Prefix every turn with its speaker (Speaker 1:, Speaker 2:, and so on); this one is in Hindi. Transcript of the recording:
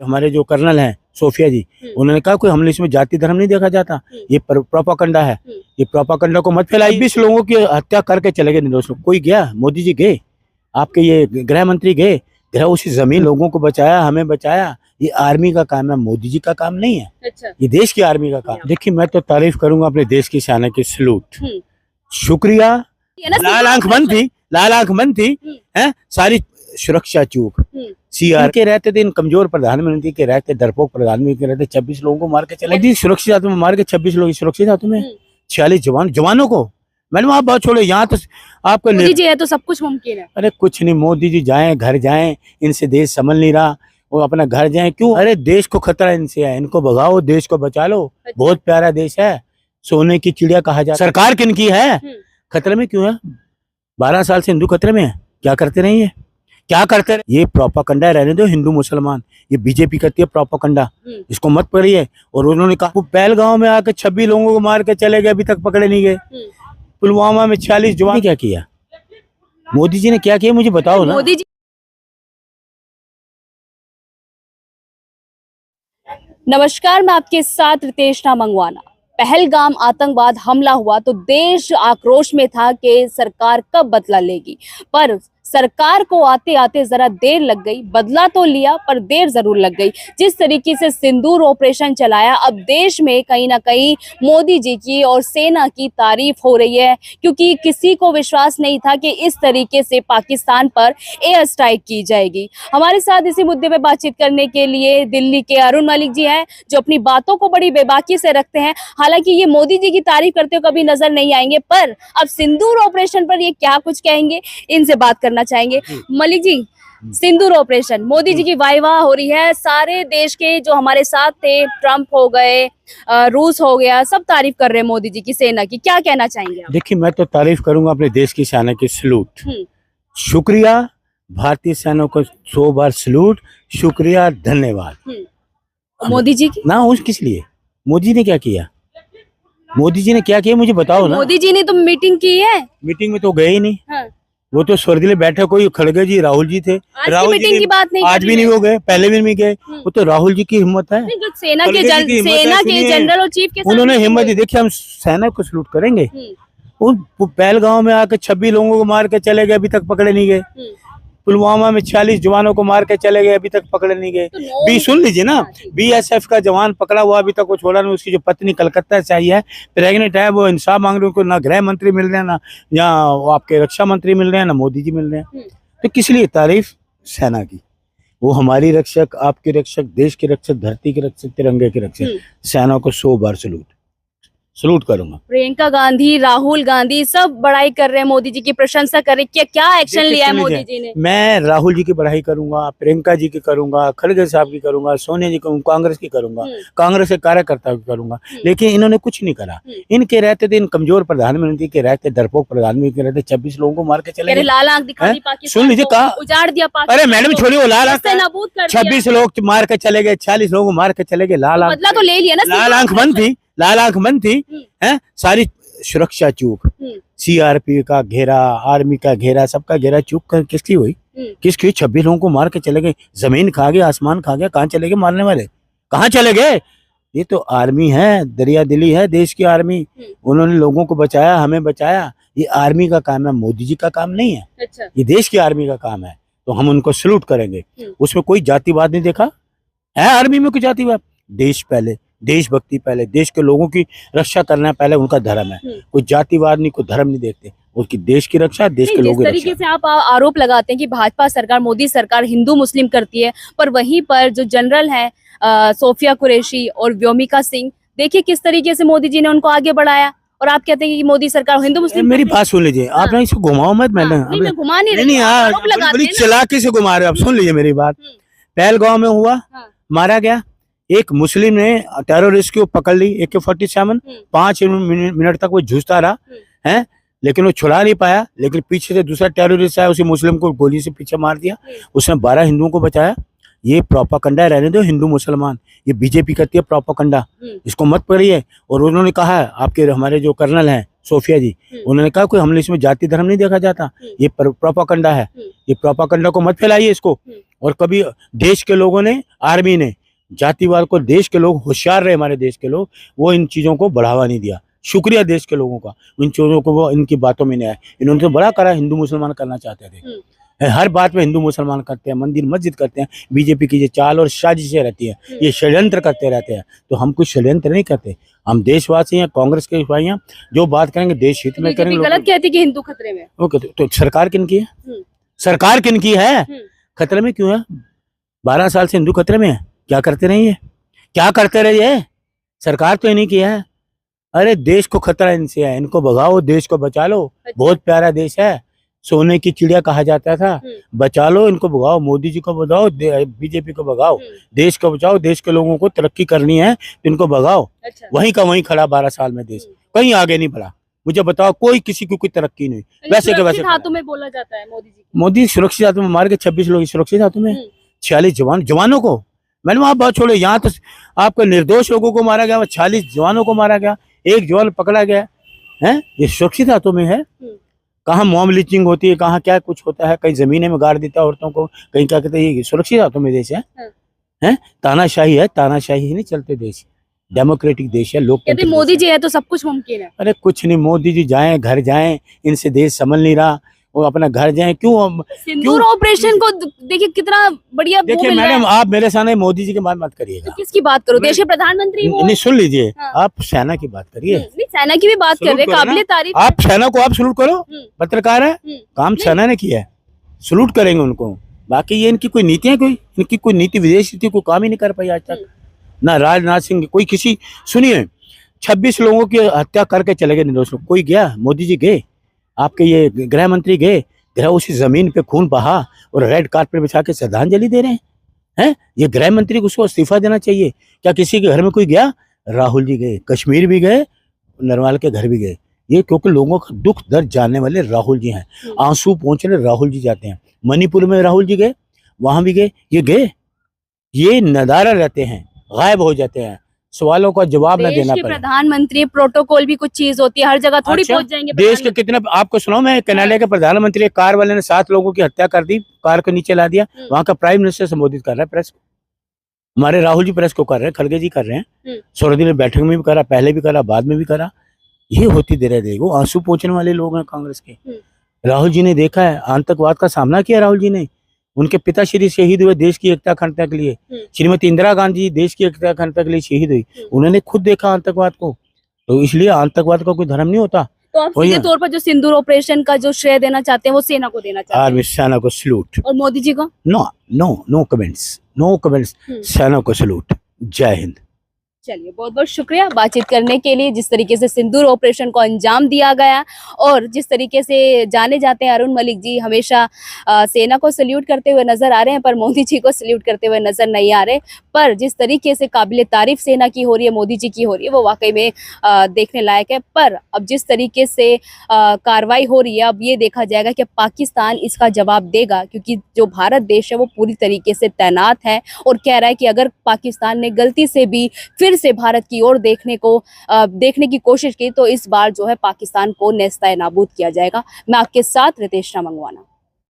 Speaker 1: हमारे जो कर्नल हैं सोफिया जी, उन्होंने कहा कोई हमले इसमें जाति धर्म नहीं देखा जाता, ये प्रोपागंडा है, ये प्रोपागंडा को मत फैलाइए। 20 लोगों की हत्या करके चले गए निर्दोष लोग। कोई गया? मोदी जी गए, आपके ये गृह मंत्री गए, गृह उसी जमीन लोगों को बचाया, हमें बचाया। ये आर्मी का काम है, मोदी जी का काम नहीं है। अच्छा। ये देश की आर्मी का काम। देखिए मैं तो तारीफ करूंगा अपने देश की सेना की, सलूट, शुक्रिया। लाल आंख बंद थी, लाल आंख बंद थी, है सारी सुरक्षा चूक। सीआर के रहते थे, इन कमजोर प्रधानमंत्री के रहते, डरपोक प्रधानमंत्री के रहते 26 लोगों को मार के चले गए। सुरक्षित हाथों में मार के 26 लोग सुरक्षित हाथों में, 46 जवानों को। मैडम आप बात छोड़े, यहाँ तो आपको
Speaker 2: मोदी जी है तो सब कुछ मुमकिन है।
Speaker 1: अरे कुछ नहीं, मोदी जी जाएं, घर जाएं, इनसे देश संभल नहीं रहा, वो अपना घर जाएं। क्यों? अरे देश को खतरा इनसे है, इनको भगाओ, देश को बचा लो। अच्छा। बहुत प्यारा देश है, सोने की चिड़िया कहा जाता है। सरकार किनकी है? खतरे में क्यों है? 12 साल से हिंदू खतरे में है। क्या करते रहिए, क्या करते रहे? ये प्रोपागंडा रहने दो, हिंदू मुसलमान, ये बीजेपी करती है प्रोपागंडा, इसको मत पढ़िए। और उन्होंने कहा पहलगांव में आके 26 लोगों को मार के चले गए, अभी तक पकड़े नहीं गए। पुलवामा में 46 जवान। क्या किया मोदी जी ने? क्या किया मुझे बताओ ना।
Speaker 2: मोदी जी नमस्कार, मैं आपके साथ रितेशना मंगवाना। पहलगाम आतंकवाद हमला हुआ तो देश आक्रोश में था कि सरकार कब बदला लेगी, पर सरकार को आते आते जरा देर लग गई। बदला तो लिया पर देर जरूर लग गई। जिस तरीके से सिंदूर ऑपरेशन चलाया, अब देश में कहीं ना कहीं मोदी जी की और सेना की तारीफ हो रही है, क्योंकि किसी को विश्वास नहीं था कि इस तरीके से पाकिस्तान पर एयर स्ट्राइक की जाएगी। हमारे साथ इसी मुद्दे पर बातचीत करने के लिए दिल्ली के अरुण मलिक जी हैं, जो अपनी बातों को बड़ी बेबाकी से रखते हैं। हालांकि ये मोदी जी की तारीफ करते हुए कभी नजर नहीं आएंगे, पर अब सिंदूर ऑपरेशन पर ये क्या कुछ कहेंगे, इनसे बात करना चाहेंगे। मलिक जी, सिंदूर ऑपरेशन, मोदी जी की वाहवाह हो रही है, सारे देश के जो हमारे साथ थे, ट्रंप हो गए, रूस हो गया, सब तारीफ कर रहे हैं मोदी जी की सेना की। क्या कहना चाहेंगे आप?
Speaker 1: देखिए मैं तो तारीफ करूंगा अपने देश की सेना की, सलूट, शुक्रिया। भारतीय सेना को 100 बार सलूट, शुक्रिया, धन्यवाद।
Speaker 2: मोदी जी की
Speaker 1: ना, उस किस लिए? मोदी जी ने क्या किया? मोदी जी ने क्या किया मुझे बताओ ना।
Speaker 2: मोदी जी ने तो मीटिंग की है।
Speaker 1: मीटिंग में तो गए ही नहीं।
Speaker 2: हाँ।
Speaker 1: वो तो स्वर्गीय बैठे, कोई खड़गे जी राहुल जी थे। राहुल
Speaker 2: मीटिंग की बात नहीं,
Speaker 1: आज भी नहीं हो गए, पहले भी नहीं गए। वो तो राहुल जी की हिम्मत है।
Speaker 2: जो सेना के जनरल और चीफ के
Speaker 1: उन्होंने हिम्मत दी। देखिए हम सेना को सलूट करेंगे। वो पहलगांव में आके 26 लोगों को मार के चले गए, अभी तक पकड़े नहीं गए। पुलवामा में 46 जवानों को मार के चले गए, अभी तक पकड़े नहीं गए। बी सुन लीजिए ना, बीएसएफ का जवान पकड़ा हुआ, अभी तक वो छोड़ा नहीं। उसकी जो पत्नी कलकत्ता से आई है, प्रेग्नेंट है, वो इंसाफ मांग रहे हैं। उनको ना गृह मंत्री मिल रहे हैं, ना यहाँ आपके रक्षा मंत्री मिल रहे हैं, ना मोदी जी मिल रहे हैं। तो किस लिए तारीफ सेना की? वो हमारी रक्षक, आपके रक्षक, देश के रक्षक, धरती के रक्षक, तिरंगे के रक्षक। सेना को 100 बार सलूट करूंगा।
Speaker 2: प्रियंका गांधी, राहुल गांधी सब बड़ाई कर रहे हैं, मोदी जी की प्रशंसा कर रहे हैं। क्या एक्शन लिया है मोदी जी ने?
Speaker 1: मैं राहुल जी की बड़ाई करूंगा, प्रियंका जी की करूंगा, खड़गे साहब की करूंगा, सोनिया जी को, कांग्रेस की करूंगा, कांग्रेस के कार्यकर्ता की करूंगा। लेकिन इन्होंने कुछ नहीं करा। इनके रहते थे, इन कमजोर प्रधानमंत्री के रहते, डरपोक प्रधानमंत्री के रहते 26 लोगों को मार के चले गए।
Speaker 2: लाल आंख दिखा दी पाकिस्तान,
Speaker 1: सुन लीजिए, कहा
Speaker 2: उजाड़ दिया पाकिस्तान।
Speaker 1: अरे मैडम छोड़िए, लाल आंख
Speaker 2: 26
Speaker 1: लोग मार के चले गए, 40 लोगों को मार के चले गए। लाल आंख
Speaker 2: बदला तो ले लिया ना।
Speaker 1: लाल आंख बंद थी, लाल आंख बंद थी, है सारी सुरक्षा चूक। सीआरपी का घेरा, आर्मी का घेरा, सबका घेरा चूक किसकी हुई? किसकी? 26 लोगों को मार के चले गए। जमीन खा गया, आसमान खा गया। कहाँ चले गए मारने वाले? कहाँ चले गए? ये तो आर्मी है, दरिया दिली है देश की आर्मी। उन्होंने लोगों को बचाया, हमें बचाया। ये आर्मी का काम है, मोदी जी का काम नहीं है। अच्छा। ये देश की आर्मी का काम है, तो हम उनको सलूट करेंगे। उसमें कोई जातिवाद नहीं देखा है। आर्मी में कोई जातिवाद? देश पहले, देशभक्ति पहले, देश के लोगों की रक्षा करना पहले उनका धर्म है। कोई जातिवाद नहीं, कोई धर्म नहीं देखते। उसकी देश की रक्षा, देश के लोगों की रक्षा।
Speaker 2: तरीके से आप आरोप लगाते हैं कि भाजपा सरकार, मोदी सरकार हिंदू मुस्लिम करती है, पर वहीं पर जो जनरल है सोफिया कुरैशी और व्योमिका सिंह, देखिए किस तरीके से मोदी जी ने उनको आगे बढ़ाया। और आप कहते हैं कि मोदी सरकार हिंदू मुस्लिम।
Speaker 1: मेरी बात सुन लीजिए, आप ना इसको घुमाओ मत। मैंने
Speaker 2: घुमा नहीं,
Speaker 1: बड़ी चालाकी से घुमा रहे। आप सुन लीजिए मेरी बात। पहलगांव में हुआ, मारा गया एक मुस्लिम ने, टेररिस्ट को पकड़ ली, AK-47। 5 मिनट तक वो जूझता रहा है, लेकिन वो छुड़ा नहीं पाया। लेकिन पीछे से दूसरा टेररिस्ट आया, उसी मुस्लिम को गोली से पीछे मार दिया। उसने 12 हिंदुओं को बचाया। ये प्रोपागंडा रहने दो, हिंदू मुसलमान, ये बीजेपी करती है प्रोपागंडा, इसको मत पढ़िए। और उन्होंने कहा, आपके हमारे जो कर्नल हैं सोफिया जी, उन्होंने कहा कोई हमने इसमें जाति धर्म नहीं देखा जाता, ये प्रोपागंडा है, ये प्रोपागंडा को मत फैलाइए इसको। और कभी देश के लोगों ने, आर्मी ने जातिवाद को, देश के लोग होशियार रहे, हमारे देश के लोग, वो इन चीज़ों को बढ़ावा नहीं दिया। शुक्रिया देश के लोगों का, इन चीज़ों को वो इनकी बातों में नहीं आए। इन्होंने तो बड़ा करा, हिंदू मुसलमान करना चाहते थे, हर बात में हिंदू मुसलमान करते हैं, मंदिर मस्जिद करते हैं। बीजेपी की ये चाल और साजिशें रहती है, ये षड्यंत्र करते रहते हैं। तो हम कुछ षड्यंत्र नहीं करते, हम देशवासी हैं, कांग्रेस के भाई हैं, जो बात करेंगे देश हित में करेंगे।
Speaker 2: गलत कहती कि हिंदू खतरे में।
Speaker 1: ओके, तो सरकार किनकी है? सरकार किनकी है? खतरे में क्यों है? 12 साल से हिंदू खतरे में है। क्या करते रहिए, क्या करते रहिए? सरकार तो इन्हीं की है। अरे देश को खतरा इनसे है, इनको भगाओ, देश को बचा लो। बहुत प्यारा देश है, सोने की चिड़िया कहा जाता था। बचा लो, इनको भगाओ, मोदी जी को भगाओ, बीजेपी को भगाओ, देश को बचाओ। देश के लोगों को तरक्की करनी है तो इनको भगाओ। वहीं का वहीं खड़ा 12 साल में, देश कहीं आगे नहीं बढ़ा। मुझे बताओ, कोई किसी की कोई तरक्की नहीं, वैसे के वैसे
Speaker 2: हाथों में बोला जाता है मोदी जी।
Speaker 1: मोदी सुरक्षित हाथों में मार के 26 लोग सुरक्षित हाथों में, 46 जवानों को। मैंने वहां बात छोड़ो, यहाँ तो आपके निर्दोष लोगों को मारा गया, 46 जवानों को मारा गया, एक जवान पकड़ा गया है। ये सुरक्षित हाथों में है? कहाँ मॉब लिंचिंग होती है, कहाँ क्या कुछ होता है, कहीं जमीने में गाड़ देता है औरतों को, कहीं क्या कहते हैं। ये सुरक्षित हाथों में देश है? हैं? तानाशाही है, तानाशाही ही नहीं चलते देश, डेमोक्रेटिक देश है, लोकतंत्र।
Speaker 2: मोदी जी है तो सब कुछ मुमकिन है।
Speaker 1: अरे कुछ नहीं, मोदी जी जाएं, घर जाएं, इनसे देश संभल नहीं रहा, वो अपना घर जाएं। क्यों
Speaker 2: सिंदूर ऑपरेशन को देखिए कितना बढ़िया।
Speaker 1: देखिए मैडम, आप मेरे सामने मोदी जी की बात मत करिएगा।
Speaker 2: तो किसकी बात करो? देश के प्रधानमंत्री
Speaker 1: नहीं, सुन लीजिए, आप सेना की बात करिए।
Speaker 2: नहीं, सेना की भी बात कर रहे हैं, काबिले तारीफ।
Speaker 1: आप सेना को आप सलूट करो, पत्रकार है, काम सेना ने किया है, सलूट करेंगे उनको। बाकी ये इनकी कोई नीतियां, इनकी कोई नीति, विदेश नीति कोई काम ही नहीं कर पाई आज तक। ना राजनाथ सिंह कोई किसी, सुनिए 26 लोगों की हत्या करके चले गए निर्दोष। कोई गया? मोदी जी गए, आपके ये गृह मंत्री गए, गृह उसी जमीन पे खून बहा और रेड कार्पेट बिछा के श्रद्धांजलि दे रहे हैं। ये गृह मंत्री को उसको इस्तीफा देना चाहिए। क्या किसी के घर में कोई गया? राहुल जी गए, कश्मीर भी गए, नरवाल के घर भी गए। ये क्योंकि लोगों का दुख दर्द जानने वाले राहुल जी हैं, आंसू पहुंचने राहुल जी जाते हैं। मणिपुर में राहुल जी गए, वहां भी गए, ये गए, ये नदारा रहते हैं, गायब हो जाते हैं, सवालों का जवाब न देना पड़े।
Speaker 2: प्रधानमंत्री प्रोटोकॉल भी कुछ चीज होती है, हर जगह थोड़ी पहुंच जाएंगे।
Speaker 1: देश के कितने, आपको सुनाओ, मैं कनाडा के प्रधानमंत्री, कार वाले ने 7 लोगों की हत्या कर दी, कार के नीचे ला दिया। वहां का प्राइम मिनिस्टर संबोधित कर रहा है प्रेस को। हमारे राहुल जी प्रेस को कर रहे हैं, खड़गे जी कर रहे हैं, 16 दिन बैठक में भी करा, पहले भी करा, बाद में भी करा। ये होती देर देखो, आंसू पोंछने वाले लोग हैं कांग्रेस के। राहुल जी ने देखा है, आतंकवाद का सामना किया राहुल जी ने। उनके पिताश्री शहीद हुए देश की एकता अखंडता के लिए। श्रीमती इंदिरा गांधी देश की एकता अखंडता के लिए शहीद हुई, उन्होंने खुद देखा आतंकवाद को। तो इसलिए आतंकवाद का कोई धर्म नहीं होता।
Speaker 2: तो आप सीधे तौर पर जो सिंदूर ऑपरेशन का जो श्रेय देना चाहते हैं वो सेना को देना चाहते हैं?
Speaker 1: आर्मी, सेना को सलूट।
Speaker 2: और मोदी जी को?
Speaker 1: No comments, no comments. सेना को सलूट। जय हिंद।
Speaker 2: चलिए, बहुत बहुत शुक्रिया बातचीत करने के लिए। जिस तरीके से सिंदूर ऑपरेशन को अंजाम दिया गया और जिस तरीके से जाने जाते हैं अरुण मलिक जी हमेशा सेना को सल्यूट करते हुए नजर आ रहे हैं, पर मोदी जी को सल्यूट करते हुए नजर नहीं आ रहे। पर जिस तरीके से काबिले तारीफ सेना की हो रही है, मोदी जी की हो रही है, वो वाकई में देखने लायक है। पर अब जिस तरीके से कार्रवाई हो रही है, अब ये देखा जाएगा कि पाकिस्तान इसका जवाब देगा, क्योंकि जो भारत देश है वो पूरी तरीके से तैनात है और कह रहा है कि अगर पाकिस्तान ने गलती से भी फिर से भारत की ओर देखने की कोशिश की तो इस बार जो है पाकिस्तान को नेस्ताए नाबूद किया जाएगा। मैं आपके साथ रितेश मंगवाना।